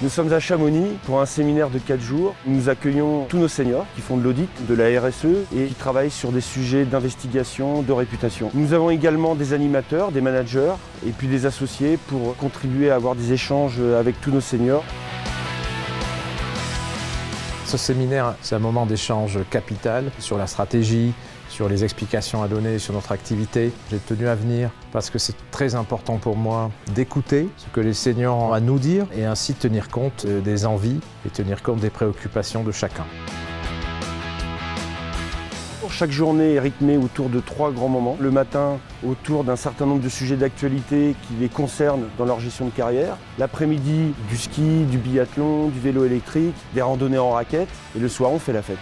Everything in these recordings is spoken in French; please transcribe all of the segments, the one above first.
Nous sommes à Chamonix pour un séminaire de 4 jours. Nous accueillons tous nos seniors qui font de l'audit, de la RSE et qui travaillent sur des sujets d'investigation, de réputation. Nous avons également des animateurs, des managers et puis des associés pour contribuer à avoir des échanges avec tous nos seniors. Ce séminaire, c'est un moment d'échange capital sur la stratégie, sur les explications à donner sur notre activité. J'ai tenu à venir parce que c'est très important pour moi d'écouter ce que les seniors ont à nous dire et ainsi tenir compte des envies et tenir compte des préoccupations de chacun. Chaque journée est rythmée autour de 3 grands moments. Le matin, autour d'un certain nombre de sujets d'actualité qui les concernent dans leur gestion de carrière. L'après-midi, du ski, du biathlon, du vélo électrique, des randonnées en raquettes. Et le soir, on fait la fête.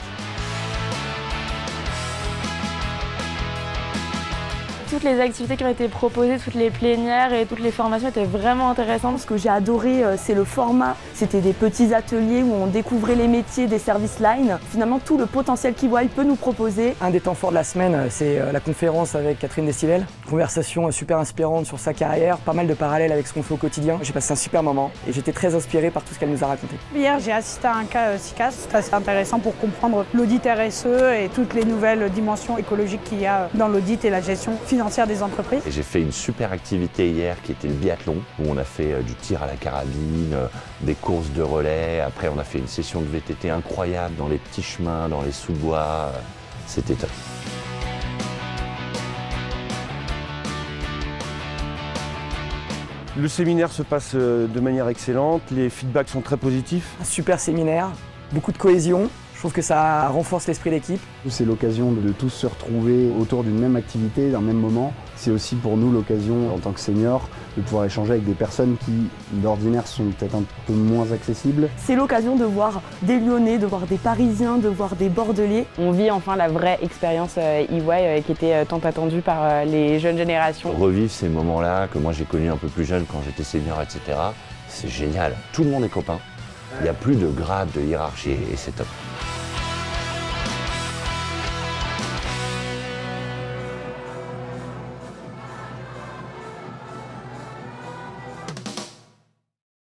Toutes les activités qui ont été proposées, toutes les plénières et toutes les formations étaient vraiment intéressantes. Ce que j'ai adoré, c'est le format. C'était des petits ateliers où on découvrait les métiers des service lines. Finalement, tout le potentiel qu'EY peut nous proposer. Un des temps forts de la semaine, c'est la conférence avec Catherine Destivelle. Conversation super inspirante sur sa carrière, pas mal de parallèles avec ce qu'on fait au quotidien. J'ai passé un super moment et j'étais très inspiré par tout ce qu'elle nous a raconté. Hier, j'ai assisté à un cas SICAS. C'est assez intéressant pour comprendre l'audit RSE et toutes les nouvelles dimensions écologiques qu'il y a dans l'audit et la gestion financière des entreprises. J'ai fait une super activité hier qui était le biathlon, où on a fait du tir à la carabine, des courses de relais. Après, on a fait une session de VTT incroyable dans les petits chemins, dans les sous-bois. C'était top. Le séminaire se passe de manière excellente, les feedbacks sont très positifs. Un super séminaire, beaucoup de cohésion. Je trouve que ça renforce l'esprit d'équipe. C'est l'occasion de tous se retrouver autour d'une même activité, d'un même moment. C'est aussi pour nous l'occasion, en tant que seniors, de pouvoir échanger avec des personnes qui, d'ordinaire, sont peut-être un peu moins accessibles. C'est l'occasion de voir des Lyonnais, de voir des Parisiens, de voir des Bordelais. On vit enfin la vraie expérience EY qui était tant attendue par les jeunes générations. Revivre ces moments-là que moi j'ai connus un peu plus jeune quand j'étais senior, etc. C'est génial. Tout le monde est copain. Il n'y a plus de grade, de hiérarchie et c'est top.